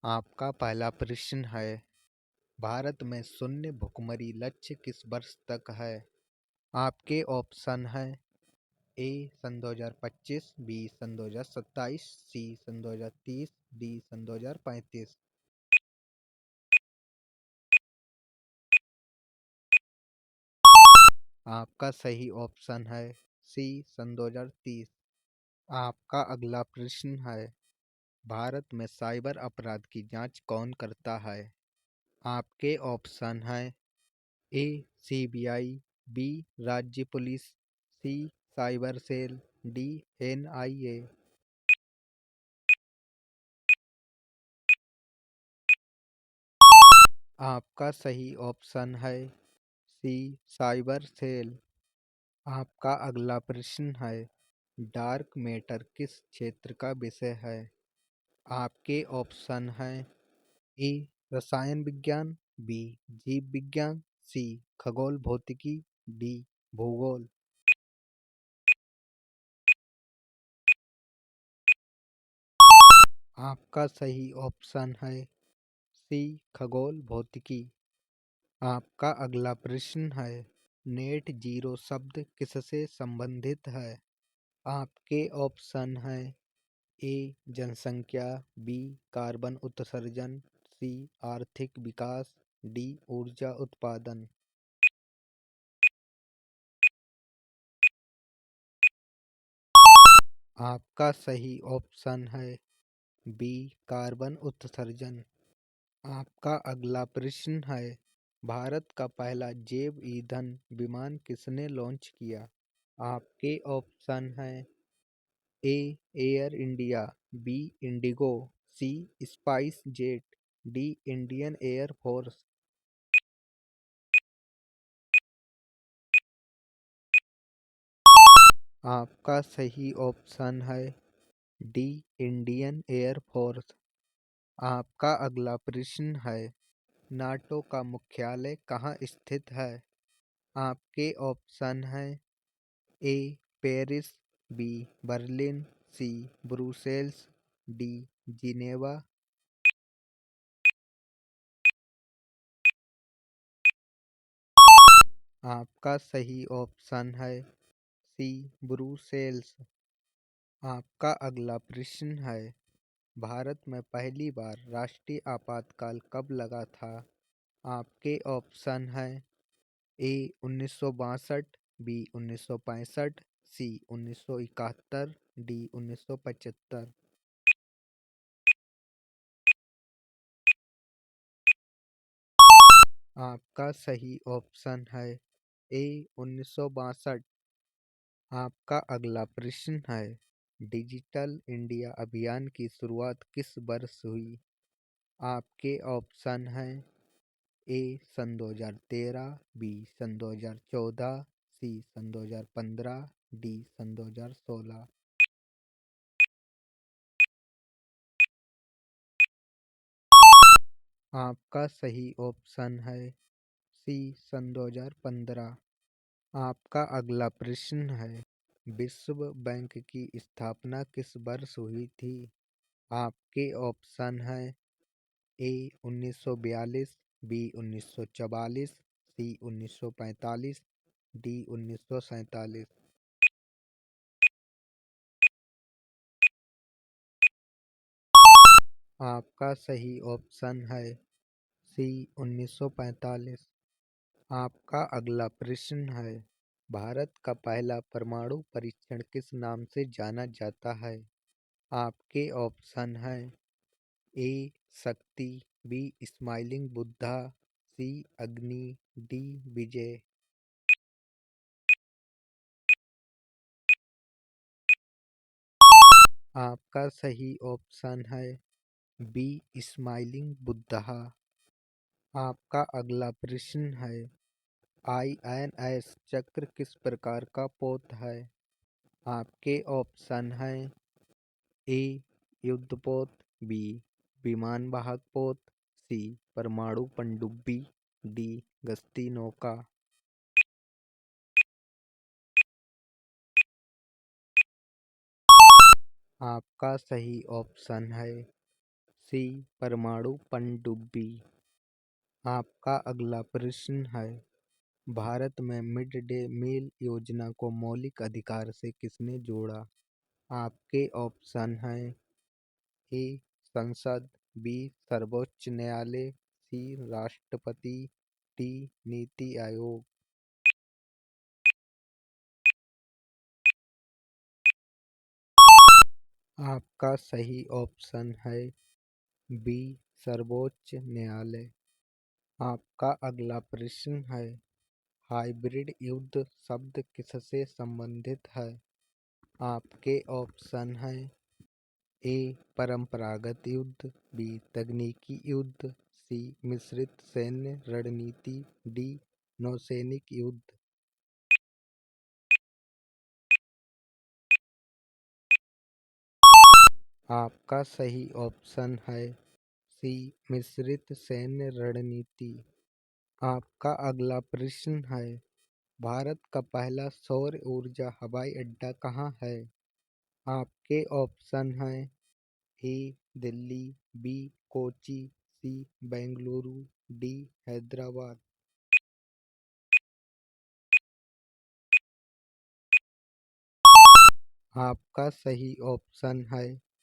आपका पहला प्रश्न है, भारत में शून्य भुखमरी लक्ष्य किस वर्ष तक है? आपके ऑप्शन हैं ए सन 2025, बी सन 2027, सी सन 2030, डी सन 2035। आपका सही ऑप्शन है सी सन 2030। आपका अगला प्रश्न है, भारत में साइबर अपराध की जांच कौन करता है? आपके ऑप्शन हैं ए सीबीआई, बी राज्य पुलिस, सी साइबर सेल, डी एनआईए। आपका सही ऑप्शन है सी साइबर सेल। आपका अगला प्रश्न है, डार्क मैटर किस क्षेत्र का विषय है? आपके ऑप्शन हैं ए रसायन विज्ञान, बी जीव विज्ञान, सी खगोल भौतिकी, डी भूगोल। आपका सही ऑप्शन है सी खगोल भौतिकी। आपका अगला प्रश्न है, नेट जीरो शब्द किससे संबंधित है? आपके ऑप्शन हैं ए जनसंख्या, बी कार्बन उत्सर्जन, सी आर्थिक विकास, डी ऊर्जा उत्पादन। आपका सही ऑप्शन है बी कार्बन उत्सर्जन। आपका अगला प्रश्न है, भारत का पहला जैव ईंधन विमान किसने लॉन्च किया? आपके ऑप्शन हैं A Air India, B IndiGo, C Spice Jet, D Indian Air Force. आपका सही ऑप्शन है डी इंडियन एयर फोर्स। आपका अगला प्रश्न है, नाटो का मुख्यालय कहाँ स्थित है? आपके ऑप्शन हैं ए पेरिस, बी बर्लिन, सी ब्रुसेल्स, डी जिनेवा। आपका सही ऑप्शन है सी ब्रुसेल्स। आपका अगला प्रश्न है, भारत में पहली बार राष्ट्रीय आपातकाल कब लगा था? आपके ऑप्शन हैं ए 1962, बी 1965, सी 1971, डी 1975। आपका सही ऑप्शन है ए 1962। आपका अगला प्रश्न है, डिजिटल इंडिया अभियान की शुरुआत किस वर्ष हुई? आपके ऑप्शन हैं ए सन 2013, बी सन 2014, सी सन 2015, डी सन 2016। आपका सही ऑप्शन है सी सन 2015। आपका अगला प्रश्न है, विश्व बैंक की स्थापना किस वर्ष हुई थी? आपके ऑप्शन हैं ए 1942, बी 1944, सी 1945, डी 1947। आपका सही ऑप्शन है सी 1945। आपका अगला प्रश्न है, भारत का पहला परमाणु परीक्षण किस नाम से जाना जाता है? आपके ऑप्शन हैं ए शक्ति, बी स्माइलिंग बुद्धा, सी अग्नि, डी विजय। आपका सही ऑप्शन है बी स्माइलिंग बुद्धा। आपका अगला प्रश्न है, आईएनएस चक्र किस प्रकार का पोत है? आपके ऑप्शन हैं ए युद्धपोत, बी विमान वाहक पोत, सी परमाणु पनडुब्बी, डी गश्ती नौका। आपका सही ऑप्शन है सी परमाणु पनडुब्बी। आपका अगला प्रश्न है, भारत में मिड डे मील योजना को मौलिक अधिकार से किसने जोड़ा? आपके ऑप्शन हैं ए संसद, बी सर्वोच्च न्यायालय, सी राष्ट्रपति, डी नीति आयोग। आपका सही ऑप्शन है बी सर्वोच्च न्यायालय। आपका अगला प्रश्न है, हाइब्रिड युद्ध शब्द किससे संबंधित है? आपके ऑप्शन हैं ए परंपरागत युद्ध, बी तकनीकी युद्ध, सी मिश्रित सैन्य रणनीति, डी नौसैनिक युद्ध। आपका सही ऑप्शन है सी मिश्रित सैन्य रणनीति। आपका अगला प्रश्न है, भारत का पहला सौर ऊर्जा हवाई अड्डा कहाँ है? आपके ऑप्शन हैं ए दिल्ली, बी कोची, सी बेंगलुरु, डी हैदराबाद। आपका सही ऑप्शन है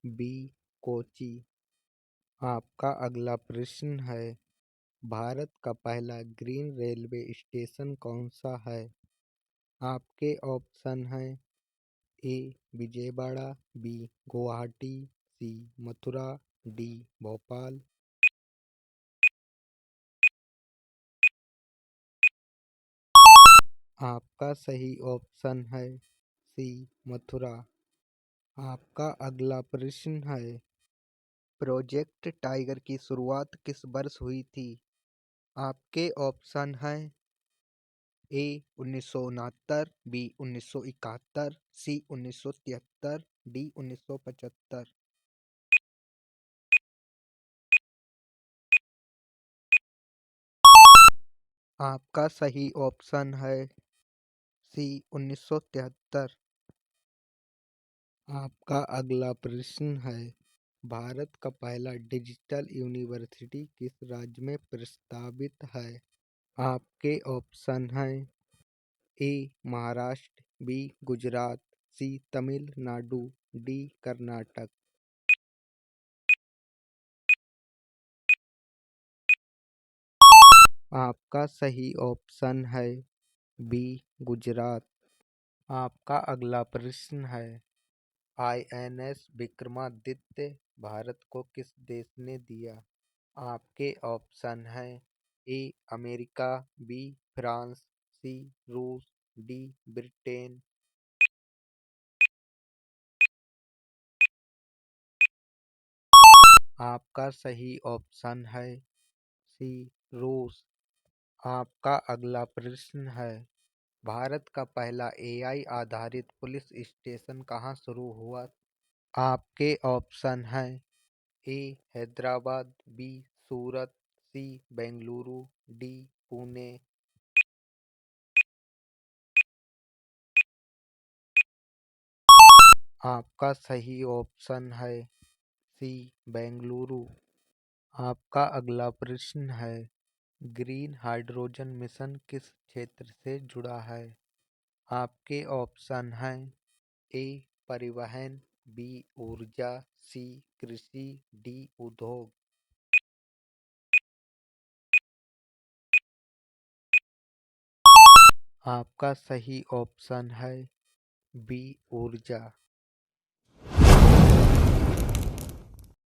बी कोची। आपका अगला प्रश्न है, भारत का पहला ग्रीन रेलवे स्टेशन कौन सा है? आपके ऑप्शन हैं ए विजयवाड़ा, बी गुवाहाटी, सी मथुरा, डी भोपाल। आपका सही ऑप्शन है सी मथुरा। आपका अगला प्रश्न है, प्रोजेक्ट टाइगर की शुरुआत किस वर्ष हुई थी? आपके ऑप्शन हैं ए 1969, बी 1971, सी 1973, डी 1975। आपका सही ऑप्शन है सी 1973। आपका अगला प्रश्न है, भारत का पहला डिजिटल यूनिवर्सिटी किस राज्य में प्रस्तावित है? आपके ऑप्शन हैं ए महाराष्ट्र, बी गुजरात, सी तमिलनाडु, डी कर्नाटक। आपका सही ऑप्शन है बी गुजरात। आपका अगला प्रश्न है, आईएनएस विक्रमादित्य भारत को किस देश ने दिया? आपके ऑप्शन हैं ए अमेरिका, बी फ्रांस, सी रूस, डी ब्रिटेन। आपका सही ऑप्शन है सी रूस। आपका अगला प्रश्न है, भारत का पहला एआई आधारित पुलिस स्टेशन कहाँ शुरू हुआ? आपके ऑप्शन हैं ए हैदराबाद, बी सूरत, सी बेंगलुरु, डी पुणे। आपका सही ऑप्शन है सी बेंगलुरु। आपका अगला प्रश्न है, ग्रीन हाइड्रोजन मिशन किस क्षेत्र से जुड़ा है? आपके ऑप्शन हैं ए परिवहन, बी ऊर्जा, सी कृषि, डी उद्योग। आपका सही ऑप्शन है बी ऊर्जा।